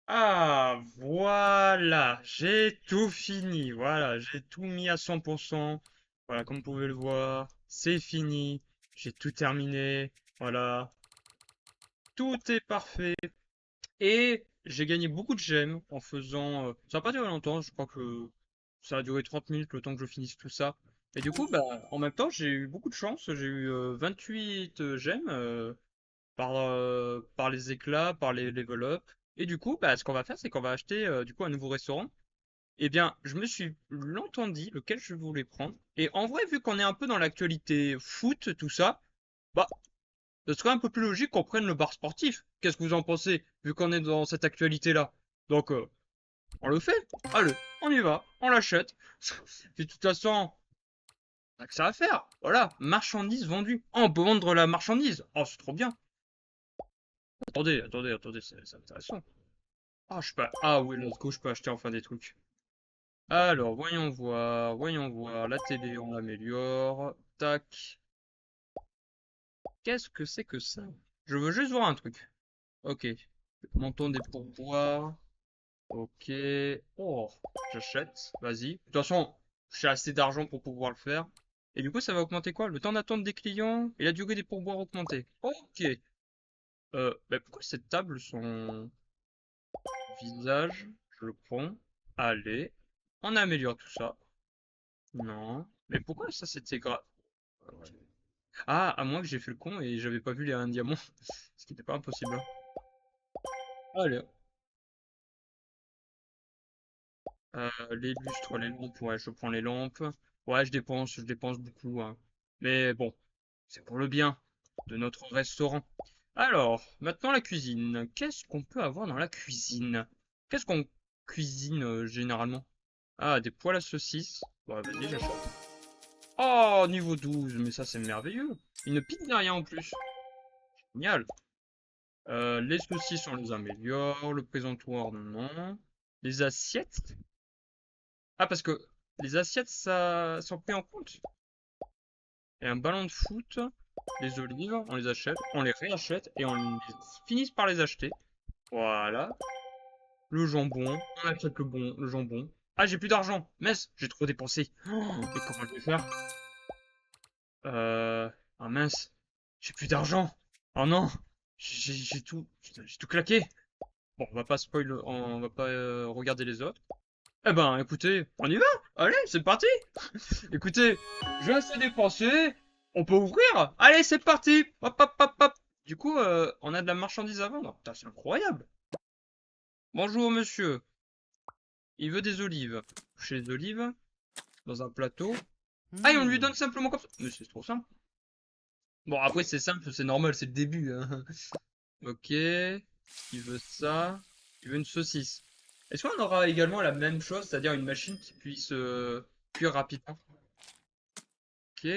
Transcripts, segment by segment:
Ah, voilà, j'ai tout fini. Voilà, j'ai tout mis à 100%. Voilà, comme vous pouvez le voir, c'est fini. J'ai tout terminé. Voilà, tout est parfait. Et j'ai gagné beaucoup de gemmes en faisant. Ça n'a pas duré longtemps, je crois que ça a duré 30 minutes le temps que je finisse tout ça. Et du coup, bah, en même temps, j'ai eu beaucoup de chance. J'ai eu 28 gemmes par les éclats, par les level up. Et du coup, bah, ce qu'on va faire, c'est qu'on va acheter du coup un nouveau restaurant. Eh bien, je me suis longtemps dit lequel je voulais prendre. Et en vrai, vu qu'on est un peu dans l'actualité foot, tout ça, bah, ce serait un peu plus logique qu'on prenne le bar sportif. Qu'est-ce que vous en pensez, vu qu'on est dans cette actualité-là? Donc, on le fait. Allez, on y va, on l'achète. Puis de toute façon, on a que ça à faire. Voilà, marchandise vendue. Oh, on peut vendre la marchandise. Oh, c'est trop bien. Attendez, c'est intéressant. Ah, je peux... Ah oui, let's go, je peux acheter enfin des trucs. Alors, voyons voir. La télé, on l'améliore. Tac. Qu'est-ce que c'est que ça? Je veux juste voir un truc. Ok. Montant des pourboires. Ok. Oh, j'achète. Vas-y. De toute façon, j'ai assez d'argent pour pouvoir le faire. Et du coup, ça va augmenter quoi? Le temps d'attente des clients et la durée des pourboires augmenter. Ok. Pourquoi cette table, son visage, je le prends. Allez. On améliore tout ça. Non. Mais pourquoi ça c'était grave? Ah, à moins que j'ai fait le con et j'avais pas vu les 1 diamant. Ce qui n'était pas impossible, hein. Allez. Les lustres, les lampes, ouais, je prends les lampes. Ouais, je dépense beaucoup, hein. Mais bon, c'est pour le bien de notre restaurant. Alors, maintenant la cuisine. Qu'est-ce qu'on peut avoir dans la cuisine? Qu'est-ce qu'on cuisine généralement? Ah, des poêles à saucisses. Bah, vas-y, j'achète. Oh, niveau 12, mais ça c'est merveilleux. Une pizzeria en plus. Génial. Les saucisses, on les améliore. Le présentoir, non. Les assiettes? Ah, parce que les assiettes, ça sont pris en compte. Et un ballon de foot, les olives, on les achète, on les réachète et on les finit par les acheter. Voilà. Le jambon, on achète le jambon. Ah, j'ai plus d'argent. Mince, j'ai trop dépensé. Oh, et comment je vais faire? Euh... Ah mince, j'ai plus d'argent. Oh non, j'ai tout, putain, j'ai tout claqué. Bon, on va pas spoil, on va pas regarder les autres. Eh ben, écoutez, on y va. Allez, c'est parti. Écoutez, j'ai assez dépensé. On peut ouvrir. Allez, c'est parti. Hop, hop, hop, hop. Du coup, on a de la marchandise à vendre. Putain, c'est incroyable. Bonjour, monsieur. Il veut des olives. Chez les olives, dans un plateau. Ah, et on lui donne simplement comme ça. Mais c'est trop simple. Bon, après, c'est simple, c'est normal, c'est le début, hein. Ok. Il veut ça. Il veut une saucisse. Est-ce qu'on aura également la même chose, c'est-à-dire une machine qui puisse cuire rapidement? Ok.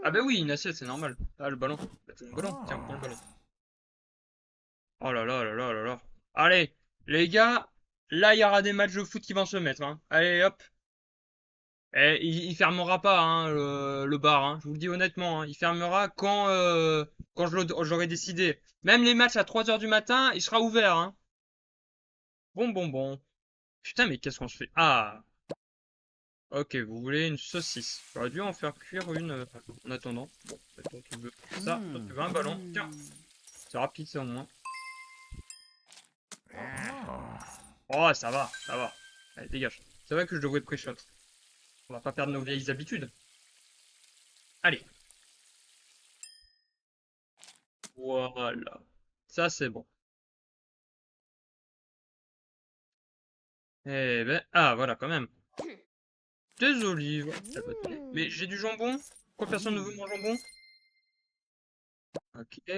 Ah bah oui, une assiette, c'est normal. Ah, le ballon. Bah, c'est un ballon. Tiens, prends le ballon. Oh là là là là là là. Allez, les gars, là, il y aura des matchs de foot qui vont se mettre, hein. Allez, hop. Eh, il fermera pas, hein, le bar, hein. Je vous le dis honnêtement, hein. Il fermera quand j'aurai décidé. Même les matchs à 3 heures du matin, il sera ouvert, hein. Bon. Putain, mais qu'est-ce qu'on se fait? Ah, ok, vous voulez une saucisse. J'aurais dû en faire cuire une en attendant. Bon, bah, toi, tu veux ça, toi, tu veux un ballon. Tiens, c'est rapide, ça au moins. Oh, ça va. Allez, dégage. C'est vrai que je devrais pré-shot. On va pas perdre nos vieilles habitudes. Allez, voilà. Ça, c'est bon. Eh ben, ah, voilà, quand même. Des olives. Ça va tenir. Mais j'ai du jambon. Pourquoi personne ne veut mon jambon? Ok.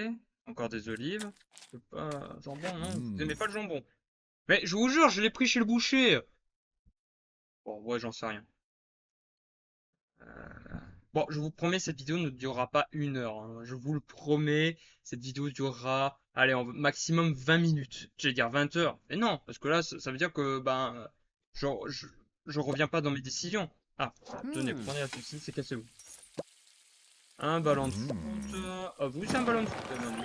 Encore des olives. Je peux pas... Jambon, non. Vous aimez pas le jambon. Mais je vous jure, je l'ai pris chez le boucher. Bon, ouais, j'en sais rien. Bon, je vous promets, cette vidéo ne durera pas 1 heure, hein. Je vous le promets, cette vidéo durera, allez, en maximum 20 minutes. J'allais dire 20 heures. Mais non, parce que là, ça veut dire que, ben, je, je, je reviens pas dans mes décisions. Ah, tenez, prenez la saucisse, c'est cassez-vous. Un ballon de foot. Ah, vous, c'est un ballon de foot, Manu.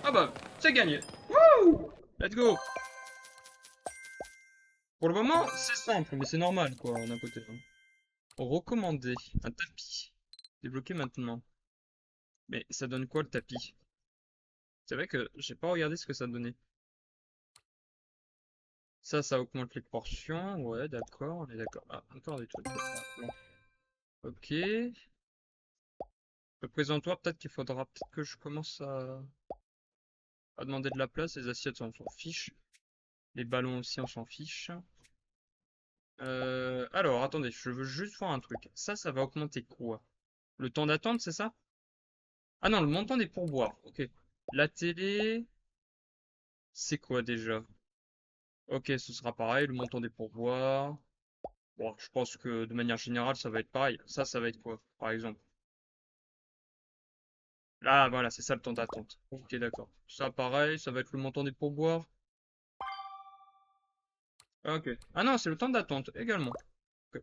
Ah bah, c'est gagné. Wouh! Let's go! Pour le moment, c'est simple, mais c'est normal, quoi, d'un côté. Hein. Recommander. Un tapis. Débloqué maintenant. Mais ça donne quoi, le tapis? C'est vrai que j'ai pas regardé ce que ça donnait. Ça augmente les portions. Ouais, d'accord, on est d'accord. Ah, encore des trucs. Bon. Ok. Présente-toi, peut-être qu'il faudra peut-être que je commence à demander de la place. Les assiettes, on s'en fiche. Les ballons aussi, on s'en fiche. Alors, attendez, je veux juste voir un truc. Ça va augmenter quoi? Le temps d'attente, c'est ça? Ah non, le montant des pourboires. Ok. La télé, c'est quoi déjà? Ok, ce sera pareil, le montant des pourboires. Bon, je pense que de manière générale, ça va être pareil. Ça va être quoi, par exemple? Là, voilà, c'est ça le temps d'attente. Ok, d'accord. Ça, pareil, ça va être le montant des pourboires. Ok. Ah non, c'est le temps d'attente également. Ok,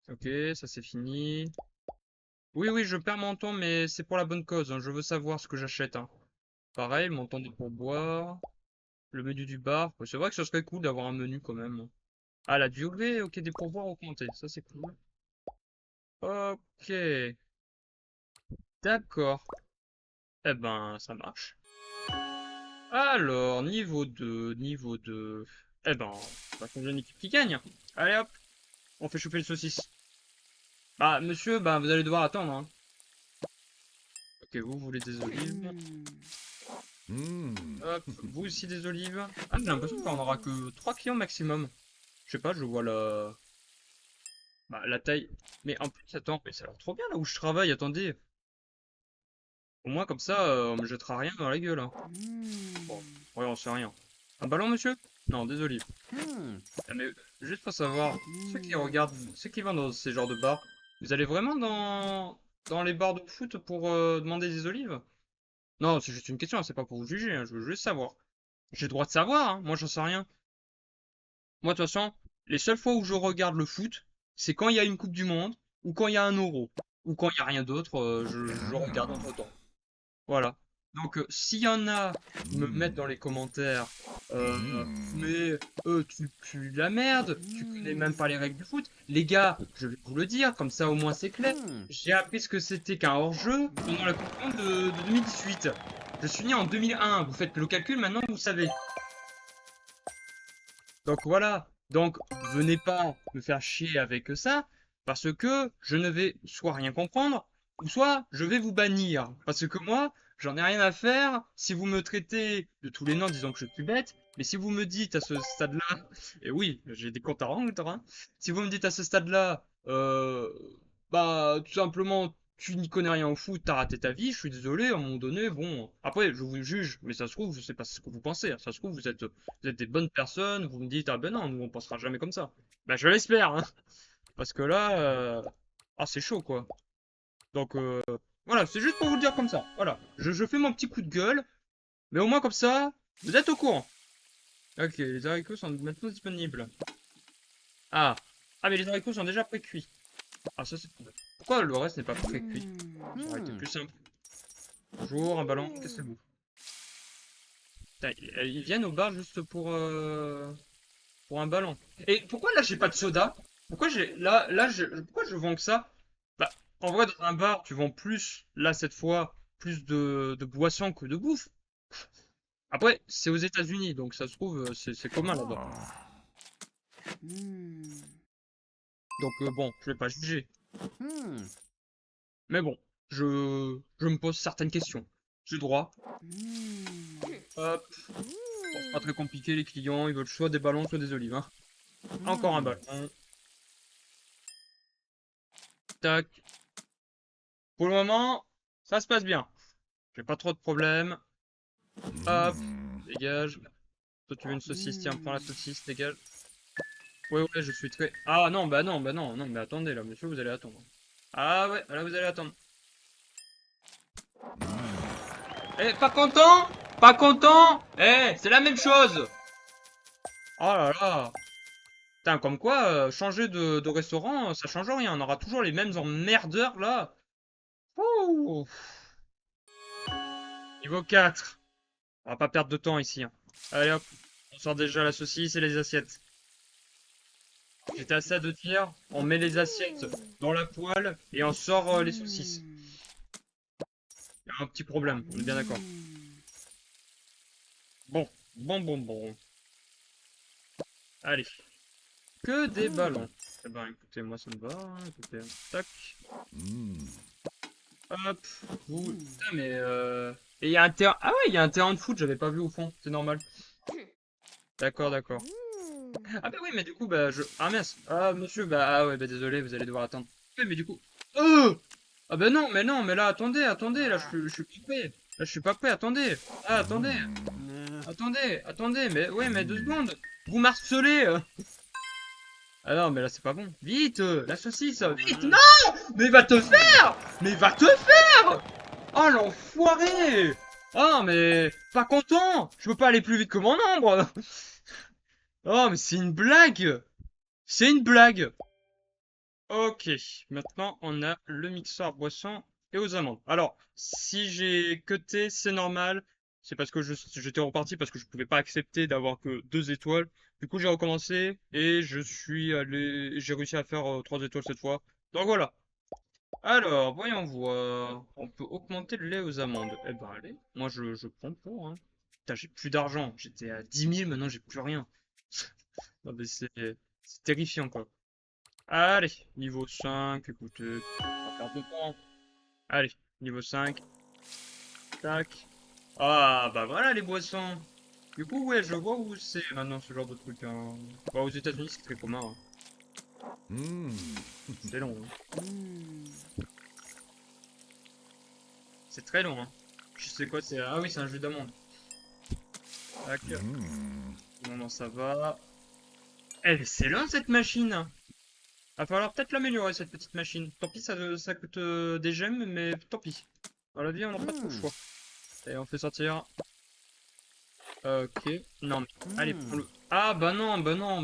ok, ça c'est fini. Oui, oui, je perds mon temps, mais c'est pour la bonne cause. Hein. Je veux savoir ce que j'achète. Hein. Pareil, le montant des pourboires. Le menu du bar. Ouais, c'est vrai que ce serait cool d'avoir un menu quand même. Ah, la durée, ok, des pourboires augmentés. Ça, c'est cool. Ok, d'accord. Eh ben, ça marche. Alors, niveau 2. Eh ben, on va changer une équipe qui gagne. Allez hop, on fait chauffer les saucisses. Bah, monsieur, bah, vous allez devoir attendre. Hein. Ok, vous voulez des olives. Hop, vous aussi des olives. Ah, j'ai l'impression qu'on aura que 3 clients maximum. Je sais pas, je vois la taille. Mais en plus, attends, mais ça a l'air trop bien là où je travaille, attendez. Au moins, comme ça, on me jettera rien dans la gueule. Hein. Bon, ouais, on sait rien. Un ballon, monsieur? Non, désolé. Ah, mais juste pour savoir, ceux qui regardent, ceux qui vont dans ces genres de bars, vous allez vraiment dans les bars de foot pour demander des olives? Non, c'est juste une question, hein, c'est pas pour vous juger, hein, je veux juste savoir. J'ai le droit de savoir, hein, moi j'en sais rien. Moi, de toute façon, les seules fois où je regarde le foot, c'est quand il y a une Coupe du Monde, ou quand il y a un Euro, ou quand il y a rien d'autre, je regarde entre-temps. Voilà. Donc, s'il y en a qui me mettent dans les commentaires, mais tu pues la merde, tu connais même pas les règles du foot. Les gars, je vais vous le dire, comme ça au moins c'est clair. J'ai appris ce que c'était qu'un hors-jeu pendant la Coupe du Monde de 2018. Je suis né en 2001. Vous faites le calcul maintenant, vous savez. Donc voilà. Donc, venez pas me faire chier avec ça, parce que je ne vais soit rien comprendre, ou soit je vais vous bannir. Parce que moi, j'en ai rien à faire si vous me traitez de tous les noms disant que je suis bête, mais si vous me dites à ce stade-là, et oui, j'ai des comptes à rendre, hein, si vous me dites à ce stade-là, bah, tout simplement, tu n'y connais rien au foot, t'as raté ta vie, je suis désolé, à un moment donné, bon, après, je vous juge, mais ça se trouve, je sais pas ce que vous pensez, hein. Ça se trouve, vous êtes des bonnes personnes, vous me dites, ah ben non, nous on pensera jamais comme ça. Ben je l'espère, hein, parce que là, ah c'est chaud quoi. Donc voilà, c'est juste pour vous le dire comme ça. Voilà, je fais mon petit coup de gueule, mais au moins comme ça, vous êtes au courant. Ok, les haricots sont maintenant disponibles. Ah, ah mais les haricots sont déjà pré-cuits. Ah ça c'est cool. Pourquoi le reste n'est pas pré-cuit? Ça aurait été plus simple. Bonjour, un ballon, qu'est-ce que c'est vous? Putain, ils viennent au bar juste pour un ballon. Et pourquoi là j'ai pas de soda? Pourquoi j'ai pourquoi je vends que ça? Bah en vrai dans un bar tu vends plus là cette fois plus de boissons que de bouffe. Après c'est aux États-Unis donc ça se trouve c'est commun là-bas. Donc bon je vais pas juger. Mais bon je me pose certaines questions. J'ai droit. Hop. Bon, c'est pas très compliqué les clients ils veulent soit des ballons soit des olives. Hein. Encore un ballon. Tac. Pour le moment ça se passe bien. J'ai pas trop de problèmes. Hop, dégage. Toi, tu veux une saucisse? Tiens, prends la saucisse, dégage. Ouais, ouais, je suis très... Ah non, bah non, bah non, non, mais attendez, là, monsieur, vous allez attendre. Ah ouais, là, vous allez attendre. Eh, pas content? Pas content? Eh, c'est la même chose! Oh là là! Putain, comme quoi, changer de restaurant, ça change rien. On aura toujours les mêmes emmerdeurs, là. Ouh. Niveau 4. On va pas perdre de temps ici, hein. Allez hop, on sort déjà la saucisse et les assiettes. J'étais à ça de dire, on met les assiettes dans la poêle et on sort les saucisses. Il y a un petit problème, on est bien d'accord. Bon, bon. Allez, que des ballons. Eh ben écoutez, moi ça me va, hein. Écoutez, tac, hop, vous... Putain mais Et il y a un terrain... Ah ouais, il y a un terrain de foot, j'avais pas vu au fond, c'est normal. D'accord. Ah bah oui, mais du coup, bah je... Ah mince, ah monsieur, bah ah ouais, bah désolé, vous allez devoir attendre. Oui, mais du coup... Ah bah non, mais là, attendez, là je suis pas prêt. Là je suis pas prêt, attendez. Ah, attendez, mais ouais, mais 2 secondes. Vous m'harcelez Ah non, mais là c'est pas bon. Vite, la saucisse, vite, non! Mais va te faire! Mais va te faire! Oh l'enfoiré! Ah mais pas content! Je peux pas aller plus vite que mon ombre! Oh mais c'est une blague! C'est une blague! Ok, maintenant on a le mixeur boisson et aux amandes. Alors, si j'ai cuté, c'est normal. C'est parce que j'étais reparti parce que je pouvais pas accepter d'avoir que 2 étoiles. Du coup, j'ai recommencé et j'ai réussi à faire 3 étoiles cette fois. Donc voilà. Alors, voyons voir. On peut augmenter le lait aux amandes. Eh ben allez, moi je prends pour, hein. Putain, j'ai plus d'argent. J'étais à 10 000, maintenant j'ai plus rien. Non mais c'est terrifiant quoi. Allez, niveau 5, écoutez, on va perdre de temps. Allez, niveau 5, tac. Ah, bah voilà les boissons. Du coup, ouais, je vois où c'est maintenant ce genre de truc, hein. Bah, aux États-Unis, c'est très commun, hein. C'est long, hein. C'est très long, hein. Je sais quoi, c'est. Ah oui, c'est un jus d'amande. Tac. Non, ça va. Eh, mais c'est long cette machine! Va falloir peut-être l'améliorer cette petite machine. Tant pis, ça coûte des gemmes, mais tant pis. Dans la vie, on n'a pas trop le choix. Et on fait sortir. Ok. Non, mais... Allez, prends-le. Ah, bah non, mais non.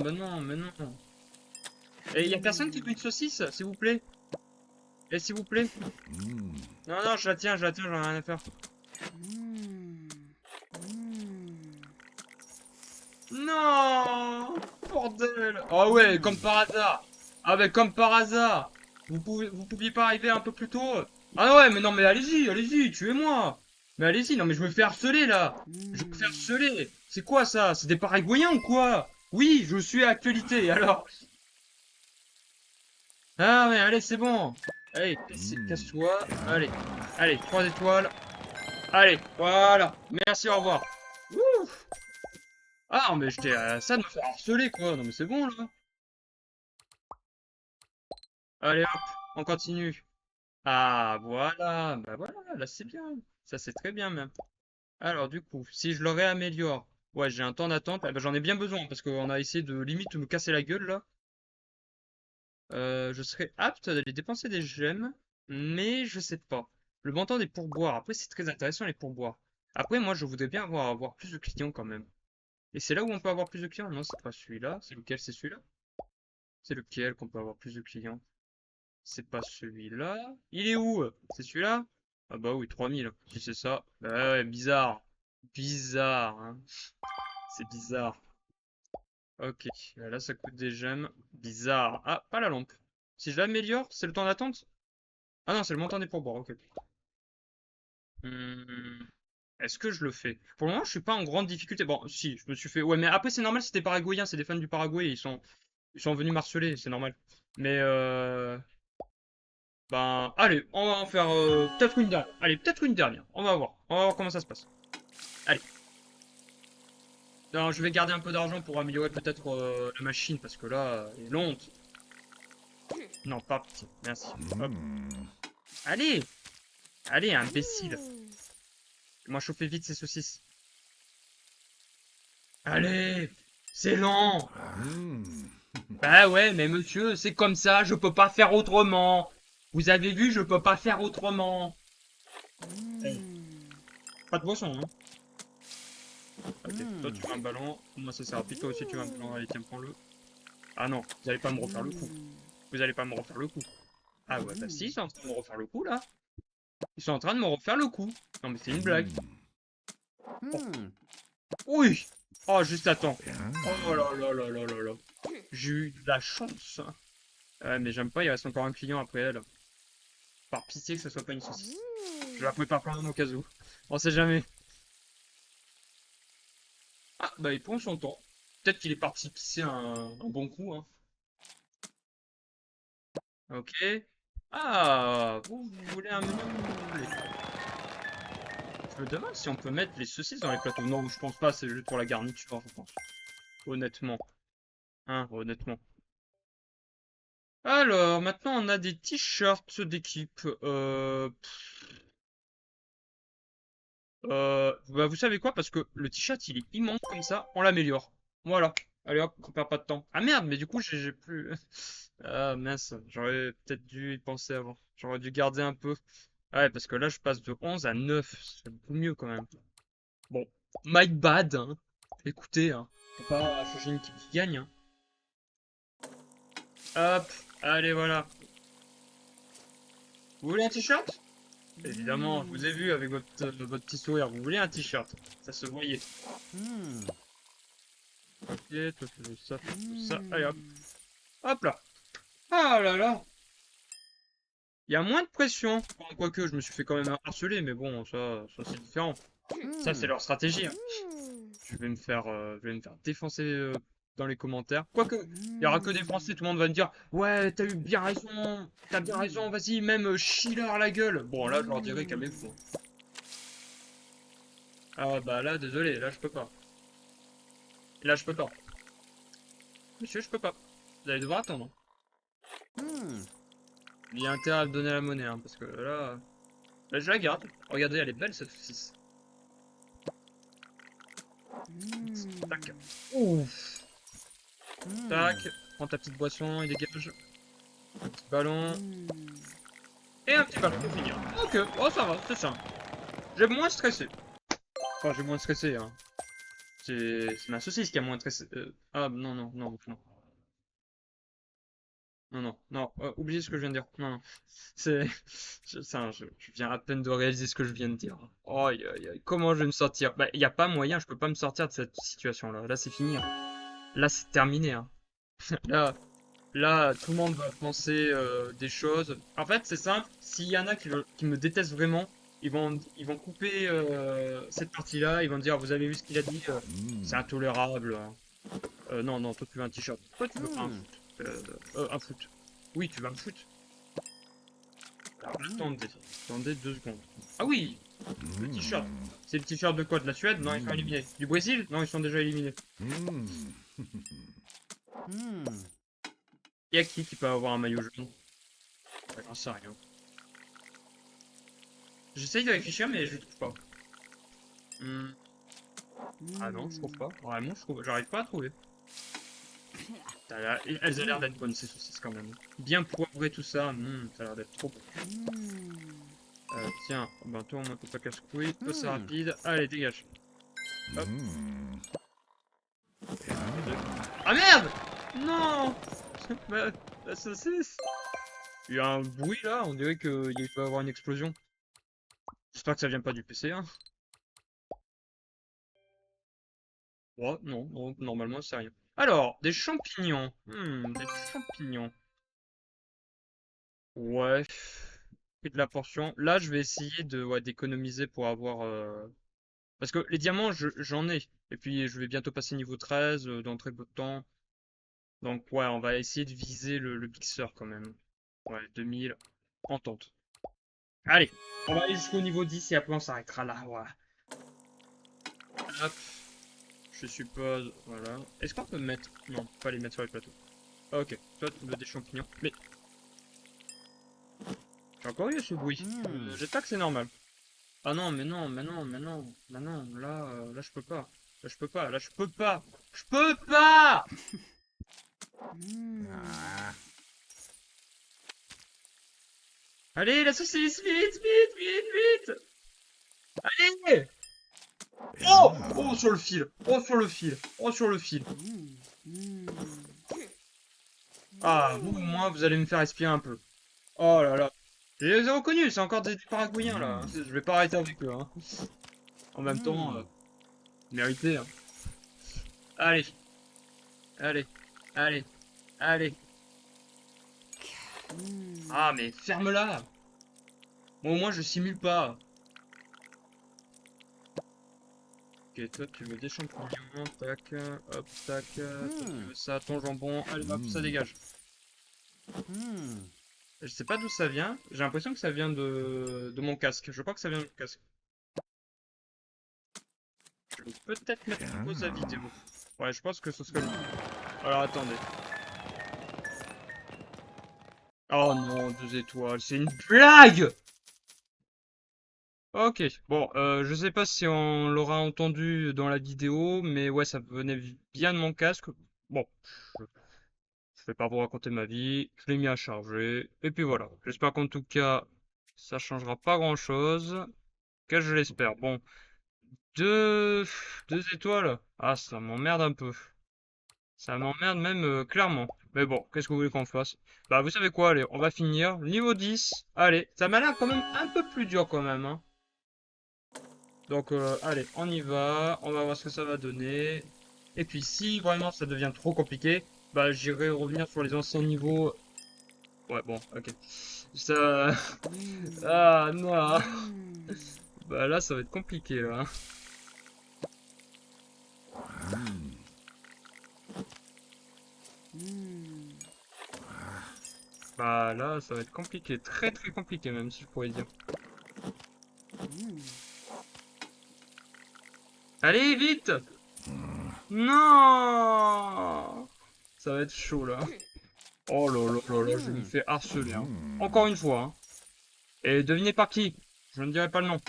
Et y a personne qui veut une saucisse, s'il vous plaît? Et s'il vous plaît? Non, je la tiens, j'en ai rien à faire. Non! Bordel! Ah ouais, comme par hasard! Ah ouais, comme par hasard! Vous pouviez pas arriver un peu plus tôt? Ah ouais, mais non, mais allez-y, tuez-moi! Mais allez-y, non, mais je me fais harceler là! Je me fais harceler! C'est quoi ça? C'est des Paraguayens ou quoi? Oui, je suis à actualité, alors! Ah ouais, allez, c'est bon! Allez, casse-toi! Allez, 3 étoiles! Allez, voilà! Merci, au revoir! Ouf! Ah, mais j'étais à ça de me faire harceler, quoi! Non, mais c'est bon là! Allez hop, on continue. Ah, voilà, bah voilà, là c'est bien. Ça c'est très bien même. Alors du coup, si je le réaméliore, ouais, j'ai un temps d'attente, eh ben, j'en ai bien besoin parce qu'on a essayé de limite me casser la gueule là. Je serais apte d'aller dépenser des gemmes, mais je sais pas. Le montant des pourboires, après c'est très intéressant les pourboires. Après moi je voudrais bien avoir plus de clients quand même. Et c'est là où on peut avoir plus de clients? Non, c'est pas celui-là. C'est lequel? C'est celui-là? C'est lequel qu'on peut avoir plus de clients? C'est pas celui-là. Il est où? C'est celui-là? Ah bah oui, 3000. Si c'est ça. Bah ouais, bizarre. Bizarre, hein. C'est bizarre. Ok, là ça coûte des gemmes. Bizarre. Ah, pas la lampe. Si je l'améliore, c'est le temps d'attente? Ah non, c'est le montant des pourboires, ok. Hmm, Est-ce que je le fais? Pour le moment, je suis pas en grande difficulté. Bon, si, je me suis fait... Ouais, mais après, c'est normal, c'était paraguayen, c'est des fans du Paraguay, ils sont venus marceler, c'est normal. Mais ben, allez, on va en faire peut-être une dernière. Allez, peut-être une dernière. On va voir comment ça se passe. Allez. Non, je vais garder un peu d'argent pour améliorer peut-être la machine parce que là, elle est longue. Non, pas petit. Merci. Hop. Allez, allez, imbécile. Moi, chauffer vite ces saucisses. Allez, c'est lent. Bah ouais, mais monsieur, c'est comme ça, je peux pas faire autrement. Vous avez vu, je peux pas faire autrement. Hey, pas de boisson, hein. Ok, toi tu veux un ballon, moi ça sert rapide, toi aussi tu veux un ballon, allez tiens, prends-le. Ah non, vous allez pas me refaire le coup. Vous allez pas me refaire le coup. Ah ouais, bah si, ils sont en train de me refaire le coup là. Ils sont en train de me refaire le coup. Non mais c'est une blague. Oui! Oh, juste à temps. Oh là là là là là là. J'ai eu de la chance. Ouais, mais j'aime pas, il reste encore un client après elle. Par pitié que ça soit pas une saucisse. Je la prépare quand même au cas où. On sait jamais. Ah, bah il prend son temps. Peut-être qu'il est parti pisser un bon coup, hein. Ok. Ah, vous voulez un menu? Je me demande si on peut mettre les saucisses dans les plateaux. Non, je pense pas, c'est juste pour la garniture, je pense. Honnêtement. Hein, honnêtement. Alors, maintenant on a des t-shirts d'équipe. Bah, vous savez quoi? Parce que le t-shirt il est immense comme ça, on l'améliore. Voilà. Allez hop, on perd pas de temps. Ah merde, mais du coup j'ai plus. Ah mince, j'aurais peut-être dû y penser avant. J'aurais dû garder un peu. Ouais, parce que là je passe de 11 à 9. C'est beaucoup mieux quand même. Bon, my bad, hein. Écoutez, hein. Faut pas changer une équipe qui gagne, hein. Hop, allez voilà. Vous voulez un t-shirt? Évidemment, je vous ai vu avec votre petit sourire. Vous voulez un t-shirt? Ça se voyait. Ok, toi tu veux ça, toi, tu veux ça. Allez hop. Hop là. Ah là là. Il y a moins de pression. Bon, quoique, je me suis fait quand même harceler, mais bon, ça c'est différent. Ça, c'est leur stratégie, hein. Je vais me faire défoncer dans les commentaires. Quoique, il y aura que des Français, tout le monde va me dire, ouais, t'as bien raison, vas-y, même chie-leur la gueule. Bon, là, je leur dirai calmez-vous. Ah bah là, désolé, là, je peux pas. Là, je peux pas. Monsieur, je peux pas. Vous allez devoir attendre. Il y a intérêt à me donner la monnaie, hein, parce que là, je la garde. Regardez, elle est belle cette saucisse. Tac. Ouf. Tac. Prends ta petite boisson et dégage. Un petit ballon. Et un petit ballon pour finir. Ok. Oh, ça va, c'est simple. J'ai moins stressé. Enfin, j'ai moins stressé, hein. C'est ma saucisse qui a moins stressé. Ah, non, non, non, non. Non, non, non. Oubliez ce que je viens de dire. Non, non. C'est. Je viens à peine de réaliser ce que je viens de dire. Oh, aïe, aïe, aïe. Comment je vais me sortir? Bah, y a pas moyen, je peux pas me sortir de cette situation-là. Là, c'est fini, hein. Là, c'est terminé, hein. Là, là, tout le monde va penser des choses. En fait, c'est simple. S'il y en a qui me détestent vraiment, ils vont couper cette partie-là. Ils vont dire, vous avez vu ce qu'il a dit? C'est intolérable, hein. Non, non, toi, tu veux un t-shirt. Toi, tu veux pas un foot. Un foot. Oui, tu veux un foot. Alors, attendez 2 secondes. Ah oui, le t-shirt. C'est le t-shirt de quoi? De la Suède? Non, ils sont éliminés. Du Brésil? Non, ils sont déjà éliminés. Y a qui peut avoir un maillot jaune? J'en sais rien. J'essaye de réfléchir, mais je trouve pas. Hmm. Ah non, je trouve pas. Vraiment, j'arrive pas à trouver. Elles ont l'air d'être bonnes, ces saucisses, quand même. Bien poivré, tout ça. Ça a l'air d'être trop bon. Tiens, ben toi, au moins, t'es pas casse-couille. Toi, c'est rapide. Allez, dégage. Hop. Ah merde! Non! La saucisse! Il y a un bruit là, on dirait qu'il va y avoir une explosion. J'espère que ça vient pas du PC, hein. Ouais, non, non, normalement c'est rien. Alors, des champignons. Des champignons. Ouais. Pris de la portion. Là, je vais essayer de ouais, d'économiser pour avoir. Parce que les diamants, j'en ai. Et puis, je vais bientôt passer niveau 13 dans très peu de temps. Donc, ouais, on va essayer de viser le mixeur quand même. Ouais, 2000. En tente. Allez, on va aller jusqu'au niveau 10 et après on s'arrêtera là. Voilà. Hop, je suppose. Voilà. Est-ce qu'on peut mettre. Non, on peut pas les mettre sur les plateaux. Ok, toi tu veux des champignons. Mais. J'ai encore eu ce bruit. J'espère que c'est normal. Ah non, mais non, mais non, mais non, mais non, là je peux pas. Là je peux pas, là je peux pas. Je peux pas! Allez, la saucisse, vite, vite, vite, vite! Allez! Oh! Oh, sur le fil! Oh, sur le fil! Oh, sur le fil! Ah, vous, au moins, vous allez me faire respirer un peu. Oh là là. Je les ai reconnus, c'est encore des Paraguayens là. Je vais pas arrêter avec eux, hein. En même temps, Mérité, hein. Allez, allez, allez, allez. Ah, mais ferme-la! Moi, au moins, je simule pas. Ok, toi, tu veux des champignons, tac, hop, tac, toi, tu veux ça, ton jambon, allez, hop, ça dégage. Je sais pas d'où ça vient, j'ai l'impression que ça vient de mon casque. Je crois que ça vient de mon casque. Je vais peut-être mettre en pause la vidéo. Ouais, je pense que ce serait le mieux. Alors, attendez. Oh non, 2 étoiles, c'est une blague! Ok, bon, je sais pas si on l'aura entendu dans la vidéo, mais ouais, ça venait bien de mon casque. Bon, je, je vais pas vous raconter ma vie, je l'ai mis à charger, et puis voilà. J'espère qu'en tout cas, ça changera pas grand-chose, que je l'espère. Bon, deux, 2 étoiles, ah, ça m'emmerde un peu. Ça m'emmerde même clairement. Mais bon, qu'est-ce que vous voulez qu'on fasse? Bah, vous savez quoi, allez, on va finir. Niveau 10, allez, ça m'a l'air quand même un peu plus dur quand même, hein. Donc, allez, on y va. On va voir ce que ça va donner. Et puis, si vraiment ça devient trop compliqué, bah, j'irai revenir sur les anciens niveaux. Ouais, bon, ok. Ça... Ah, non. Bah, là, ça va être compliqué, là, hein. Bah, là, ça va être compliqué. Très, très compliqué, même, si je pourrais dire. Allez, vite! Non! Ça va être chaud, là. Oh là là là là, je me fais harceler, hein. Encore une fois, hein. Et devinez par qui? Je ne dirai pas le nom.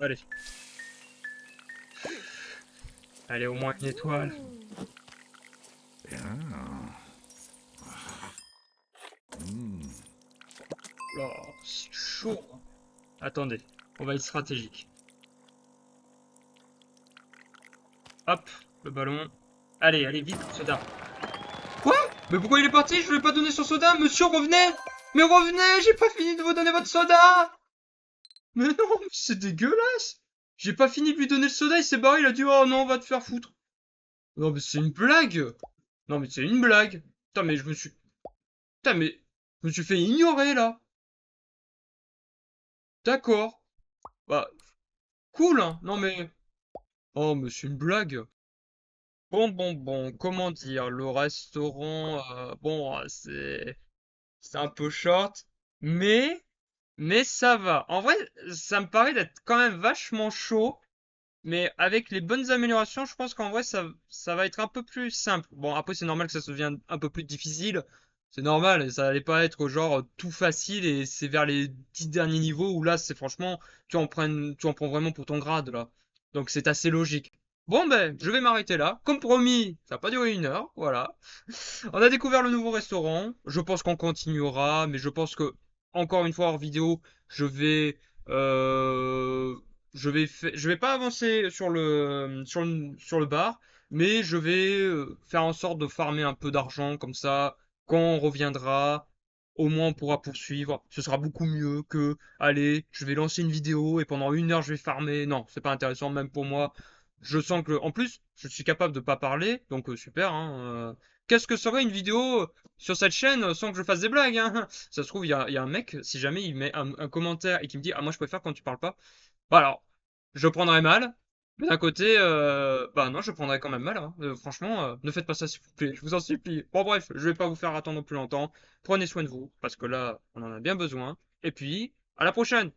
Allez. Allez, au moins une étoile. Là, c'est chaud, hein. Attendez, on va être stratégique. Hop, le ballon. Allez, allez, vite, soda. Quoi? Mais pourquoi il est parti? Je lui ai pas donné son soda, monsieur, revenez! Mais revenez, j'ai pas fini de vous donner votre soda! Mais non, c'est dégueulasse! J'ai pas fini de lui donner le soda, il s'est barré, il a dit oh non, on va te faire foutre. Non, mais c'est une blague! Non, mais c'est une blague! Putain, mais je me suis. Putain, mais. Je me suis fait ignorer là! D'accord. Bah, cool, hein! Non, mais. Oh, mais c'est une blague! Bon, bon, bon, comment dire, le restaurant, bon, c'est un peu short, mais, mais ça va. En vrai, ça me paraît d'être quand même vachement chaud, mais avec les bonnes améliorations, je pense qu'en vrai, ça va être un peu plus simple. Bon, après, c'est normal que ça se devienne un peu plus difficile. C'est normal, ça allait pas être genre tout facile et c'est vers les 10 derniers niveaux où là, c'est franchement, tu en prends vraiment pour ton grade, là. Donc, c'est assez logique. Bon, ben, je vais m'arrêter là. Comme promis, ça n'a pas duré 1 heure, voilà. On a découvert le nouveau restaurant. Je pense qu'on continuera, mais je pense que, encore une fois, hors vidéo, je vais, euh, je vais pas avancer sur le bar, mais je vais faire en sorte de farmer un peu d'argent, comme ça, quand on reviendra, au moins on pourra poursuivre. Ce sera beaucoup mieux que, allez, je vais lancer une vidéo et pendant 1 heure je vais farmer. Non, c'est pas intéressant même pour moi. Je sens que, en plus, je suis capable de pas parler, donc super, hein. Qu'est-ce que serait une vidéo sur cette chaîne sans que je fasse des blagues, hein? Ça se trouve, il y a un mec, si jamais il met un commentaire et qui me dit, ah, moi je préfère quand tu parles pas. Bah alors, je prendrais mal. Mais d'un côté, bah non, je prendrais quand même mal, hein. Franchement, ne faites pas ça s'il vous plaît, je vous en supplie. Bon bref, je vais pas vous faire attendre plus longtemps. Prenez soin de vous, parce que là, on en a bien besoin. Et puis, à la prochaine!